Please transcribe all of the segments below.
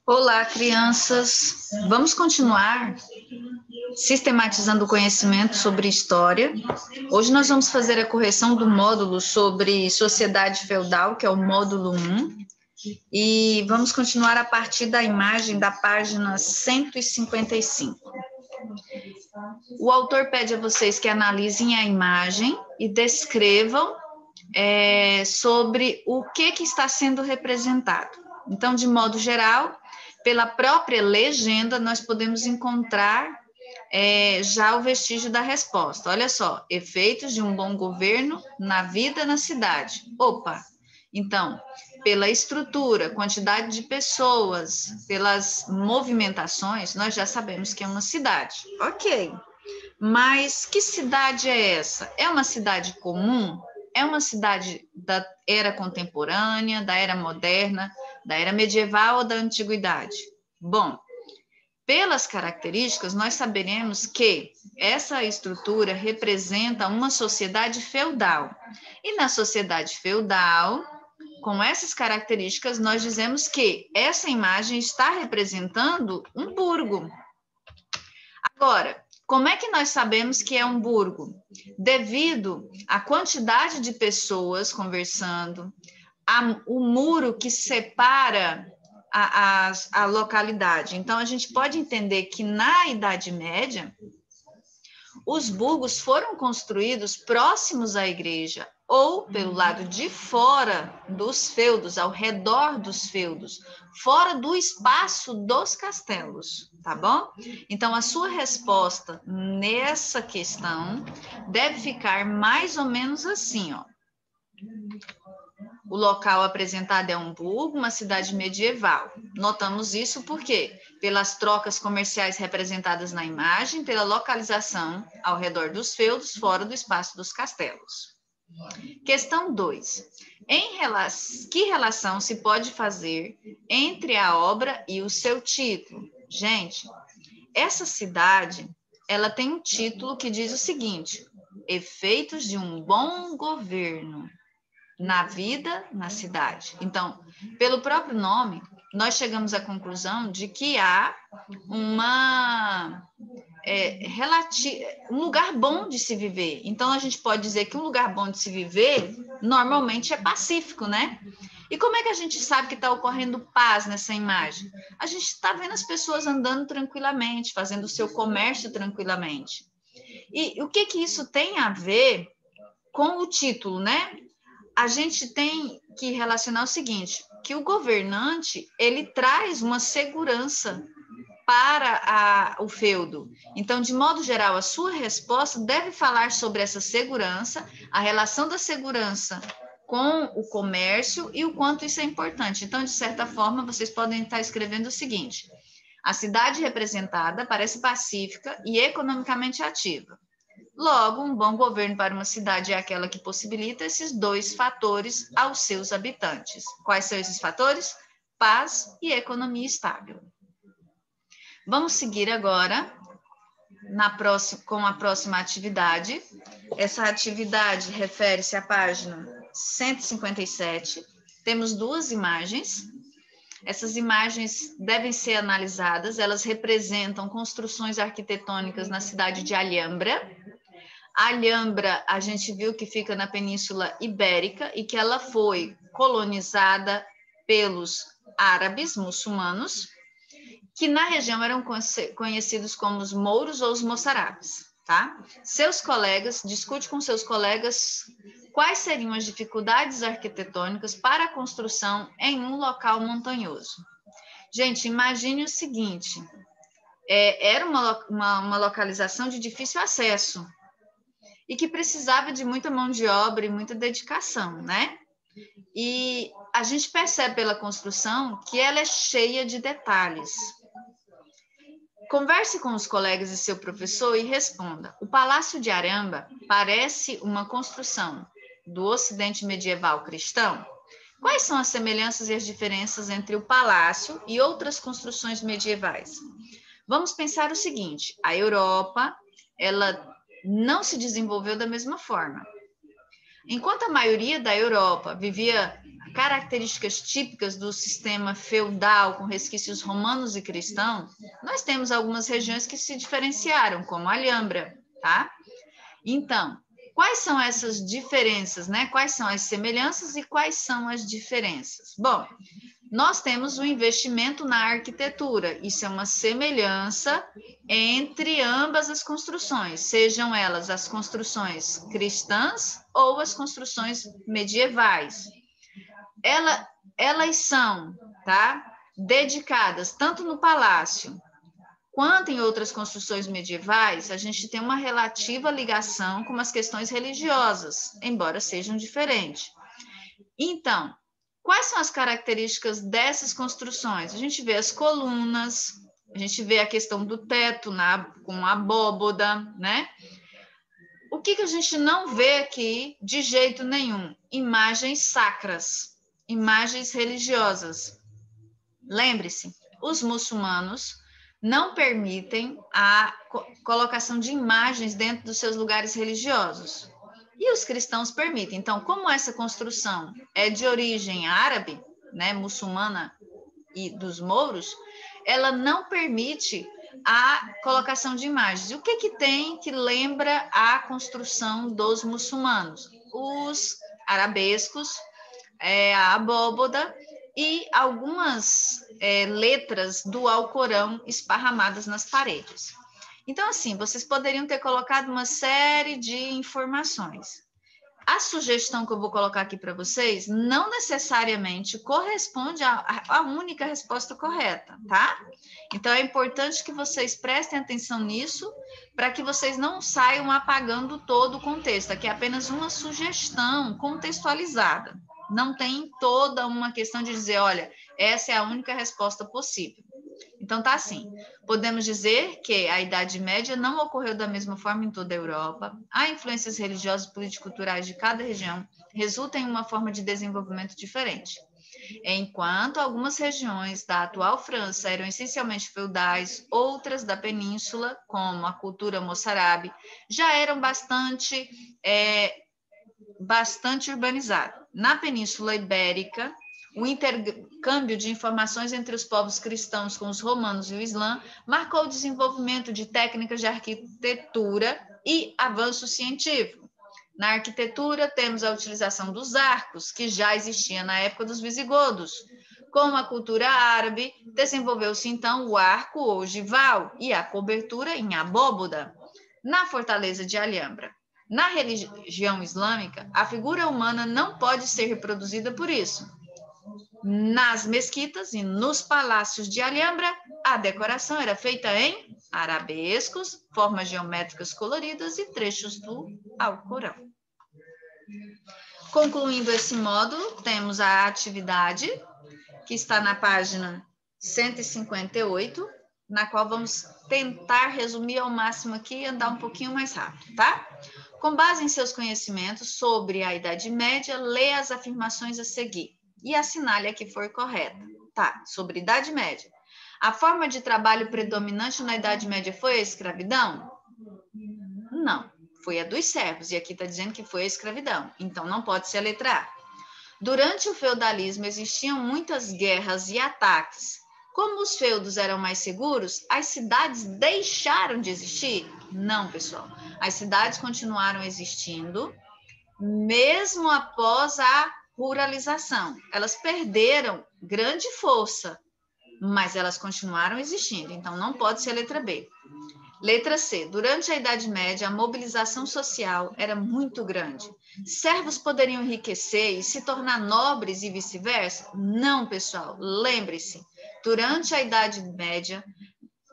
Olá, crianças. Vamos continuar sistematizando o conhecimento sobre história. Hoje nós vamos fazer a correção do módulo sobre sociedade feudal, que é o módulo 1, e vamos continuar a partir da imagem da página 155. O autor pede a vocês que analisem a imagem e descrevam sobre o que está sendo representado. Então, de modo geral, pela própria legenda, nós podemos encontrar já o vestígio da resposta. Olha só, efeitos de um bom governo na vida na cidade. Opa! Então, pela estrutura, quantidade de pessoas, pelas movimentações, nós já sabemos que é uma cidade. Ok, mas que cidade é essa? É uma cidade comum? É uma cidade da era contemporânea, da era moderna, da era medieval ou da antiguidade? Bom, pelas características, nós saberemos que essa estrutura representa uma sociedade feudal. E na sociedade feudal, com essas características, nós dizemos que essa imagem está representando um burgo. Agora, como é que nós sabemos que é um burgo? Devido à quantidade de pessoas conversando, o muro que separa a localidade. Então, a gente pode entender que na Idade Média, os burgos foram construídos próximos à igreja ou pelo lado de fora dos feudos, ao redor dos feudos, fora do espaço dos castelos, tá bom? Então, a sua resposta nessa questão deve ficar mais ou menos assim, ó. O local apresentado é um burgo, uma cidade medieval. Notamos isso porque pelas trocas comerciais representadas na imagem, pela localização ao redor dos feudos, fora do espaço dos castelos. Questão 2. Que relação se pode fazer entre a obra e o seu título? Gente, essa cidade, ela tem um título que diz o seguinte: efeitos de um bom governo na vida, na cidade. Então, pelo próprio nome, nós chegamos à conclusão de que há um lugar bom de se viver. Então, a gente pode dizer que um lugar bom de se viver, normalmente é pacífico, né? E como é que a gente sabe que está ocorrendo paz nessa imagem? A gente está vendo as pessoas andando tranquilamente, fazendo o seu comércio tranquilamente. E o que isso tem a ver com o título, né? A gente tem que relacionar o seguinte, que o governante, ele traz uma segurança para o feudo. Então, de modo geral, a sua resposta deve falar sobre essa segurança, a relação da segurança com o comércio e o quanto isso é importante. Então, de certa forma, vocês podem estar escrevendo o seguinte: a cidade representada parece pacífica e economicamente ativa. Logo, um bom governo para uma cidade é aquela que possibilita esses dois fatores aos seus habitantes. Quais são esses fatores? Paz e economia estável. Vamos seguir agora com a próxima atividade. Essa atividade refere-se à página 157. Temos duas imagens. Essas imagens devem ser analisadas. Elas representam construções arquitetônicas na cidade de Alhambra. A Alhambra, a gente viu que fica na Península Ibérica e que ela foi colonizada pelos árabes muçulmanos, que na região eram conhecidos como os mouros ou os moçarabes, tá? Discute com seus colegas quais seriam as dificuldades arquitetônicas para a construção em um local montanhoso. Gente, imagine o seguinte, era uma localização de difícil acesso, e que precisava de muita mão de obra e muita dedicação, né? E a gente percebe pela construção que ela é cheia de detalhes. Converse com os colegas e seu professor e responda: o Palácio de Aramba parece uma construção do Ocidente medieval cristão? Quais são as semelhanças e as diferenças entre o palácio e outras construções medievais? Vamos pensar o seguinte: a Europa, ela não se desenvolveu da mesma forma. Enquanto a maioria da Europa vivia características típicas do sistema feudal com resquícios romanos e cristãos, nós temos algumas regiões que se diferenciaram, como a Alhambra, tá? Então, quais são essas diferenças, né? Quais são as semelhanças e quais são as diferenças? Bom, nós temos o investimento na arquitetura, isso é uma semelhança entre ambas as construções, sejam elas as construções cristãs ou as construções medievais. Elas são, tá, dedicadas tanto no palácio quanto em outras construções medievais, a gente tem uma relativa ligação com as questões religiosas, embora sejam diferentes. Então, quais são as características dessas construções? A gente vê as colunas, a gente vê a questão do teto com abóboda, né? O que a gente não vê aqui de jeito nenhum? Imagens sacras, imagens religiosas. Lembre-se, os muçulmanos não permitem a colocação de imagens dentro dos seus lugares religiosos. E os cristãos permitem. Então, como essa construção é de origem árabe, né, muçulmana e dos mouros, ela não permite a colocação de imagens. E o que tem que lembra a construção dos muçulmanos? Os arabescos, a abóboda e algumas letras do Alcorão esparramadas nas paredes. Então, assim, vocês poderiam ter colocado uma série de informações. A sugestão que eu vou colocar aqui para vocês não necessariamente corresponde à única resposta correta, tá? Então, é importante que vocês prestem atenção nisso para que vocês não saiam apagando todo o contexto. Aqui é apenas uma sugestão contextualizada. Não tem toda uma questão de dizer, olha, essa é a única resposta possível. Então, tá assim, podemos dizer que a Idade Média não ocorreu da mesma forma em toda a Europa. Há influências religiosas e político-culturais de cada região, resultam em uma forma de desenvolvimento diferente. Enquanto algumas regiões da atual França eram essencialmente feudais, outras da península, como a cultura moçarábe, já eram bastante urbanizadas. Na Península Ibérica, o intercâmbio de informações entre os povos cristãos com os romanos e o Islã marcou o desenvolvimento de técnicas de arquitetura e avanço científico. Na arquitetura, temos a utilização dos arcos, que já existia na época dos visigodos. Com a cultura árabe, desenvolveu-se então o arco ogival e a cobertura em abóboda. Na fortaleza de Alhambra, na religião islâmica, a figura humana não pode ser reproduzida por isso. Nas mesquitas e nos palácios de Alhambra, a decoração era feita em arabescos, formas geométricas coloridas e trechos do Alcorão. Concluindo esse módulo, temos a atividade, que está na página 158, na qual vamos tentar resumir ao máximo aqui e andar um pouquinho mais rápido, tá? Com base em seus conhecimentos sobre a Idade Média, leia as afirmações a seguir e assinale a que for correta. Tá, sobre Idade Média. A forma de trabalho predominante na Idade Média foi a escravidão? Não, foi a dos servos, e aqui está dizendo que foi a escravidão, então não pode ser a letra A. Durante o feudalismo existiam muitas guerras e ataques. Como os feudos eram mais seguros, as cidades deixaram de existir? Não, pessoal. As cidades continuaram existindo, mesmo após a ruralização. Elas perderam grande força, mas elas continuaram existindo. Então, não pode ser a letra B. Letra C. Durante a Idade Média, a mobilização social era muito grande. Servos poderiam enriquecer e se tornar nobres e vice-versa? Não, pessoal. Lembre-se, durante a Idade Média,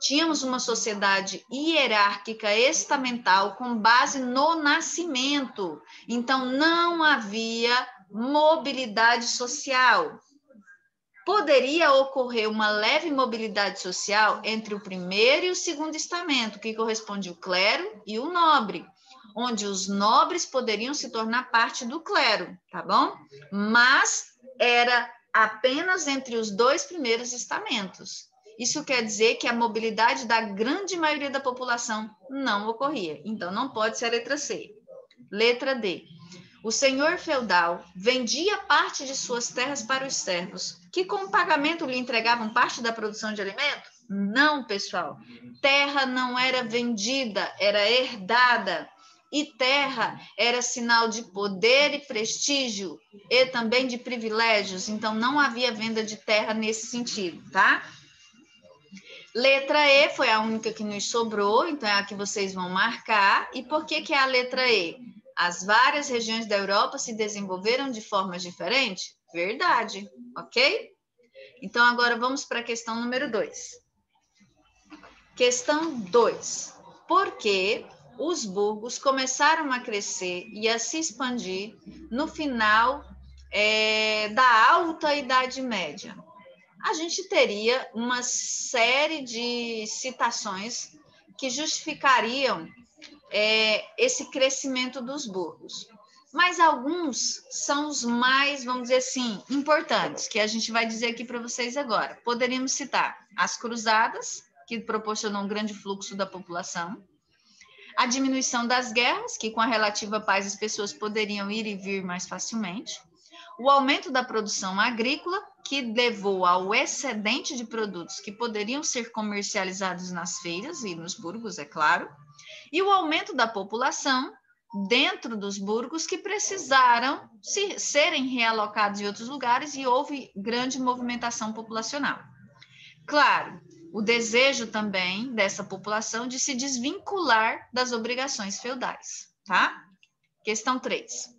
tínhamos uma sociedade hierárquica estamental com base no nascimento. Então, não havia mobilidade social. Poderia ocorrer uma leve mobilidade social entre o primeiro e o segundo estamento, que corresponde ao clero e o nobre, onde os nobres poderiam se tornar parte do clero, tá bom? Mas era apenas entre os dois primeiros estamentos. Isso quer dizer que a mobilidade da grande maioria da população não ocorria. Então, não pode ser a letra C. Letra D. O senhor feudal vendia parte de suas terras para os servos, que com o pagamento lhe entregavam parte da produção de alimento? Não, pessoal. Terra não era vendida, era herdada. E terra era sinal de poder e prestígio e também de privilégios. Então, não havia venda de terra nesse sentido, tá? Letra E foi a única que nos sobrou, então é a que vocês vão marcar. E por que é a letra E? As várias regiões da Europa se desenvolveram de formas diferentes? Verdade, ok? Então, agora vamos para a questão número 2. Questão 2. Por que os burgos começaram a crescer e a se expandir no final da Alta Idade Média? A gente teria uma série de citações que justificariam esse crescimento dos burgos. Mas alguns são os mais, vamos dizer assim, importantes, que a gente vai dizer aqui para vocês agora. Poderíamos citar as cruzadas, que proporcionou um grande fluxo da população, a diminuição das guerras, que com a relativa paz as pessoas poderiam ir e vir mais facilmente, o aumento da produção agrícola, que levou ao excedente de produtos que poderiam ser comercializados nas feiras e nos burgos, é claro, e o aumento da população dentro dos burgos que precisaram serem realocados em outros lugares e houve grande movimentação populacional. Claro, o desejo também dessa população de se desvincular das obrigações feudais, tá? Questão 3.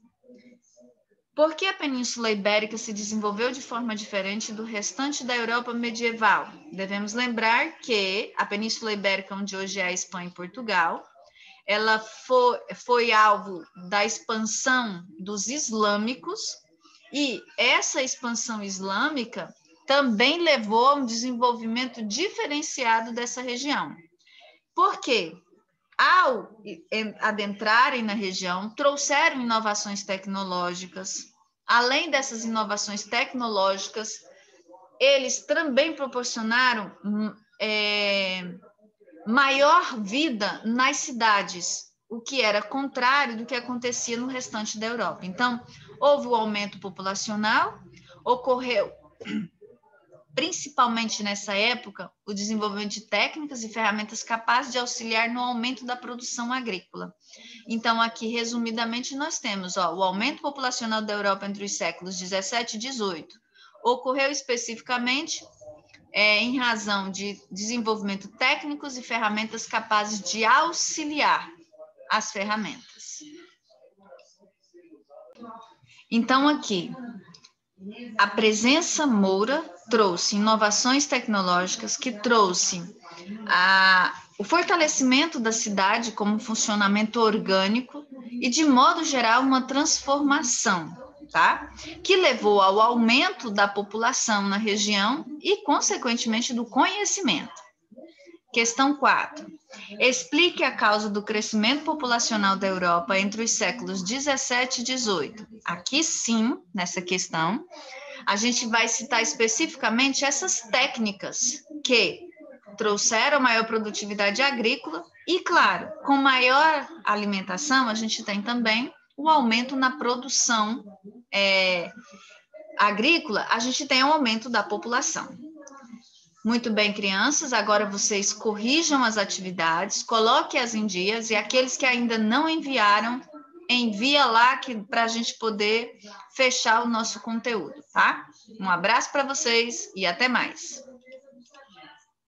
Por que a Península Ibérica se desenvolveu de forma diferente do restante da Europa medieval? Devemos lembrar que a Península Ibérica, onde hoje é a Espanha e Portugal, ela foi alvo da expansão dos islâmicos e essa expansão islâmica também levou a um desenvolvimento diferenciado dessa região. Por quê? Ao adentrarem na região, trouxeram inovações tecnológicas. Além dessas inovações tecnológicas, eles também proporcionaram maior vida nas cidades, o que era contrário do que acontecia no restante da Europa. Então, houve o aumento populacional, ocorreu, principalmente nessa época, o desenvolvimento de técnicas e ferramentas capazes de auxiliar no aumento da produção agrícola. Então, aqui, resumidamente, nós temos o aumento populacional da Europa entre os séculos 17 e 18. Ocorreu especificamente em razão de desenvolvimento técnicos e ferramentas capazes de auxiliar as ferramentas. Então, aqui, a presença moura trouxe inovações tecnológicas que trouxe o fortalecimento da cidade como funcionamento orgânico e, de modo geral, uma transformação, tá? Que levou ao aumento da população na região e, consequentemente, do conhecimento. Questão 4. Explique a causa do crescimento populacional da Europa entre os séculos 17 e 18. Aqui sim, nessa questão, a gente vai citar especificamente essas técnicas que trouxeram maior produtividade agrícola e, claro, com maior alimentação, a gente tem também o aumento na produção agrícola, a gente tem um aumento da população. Muito bem, crianças, agora vocês corrijam as atividades, coloquem-as em dias e aqueles que ainda não enviaram, envia lá para a gente poder fechar o nosso conteúdo, tá? Um abraço para vocês e até mais.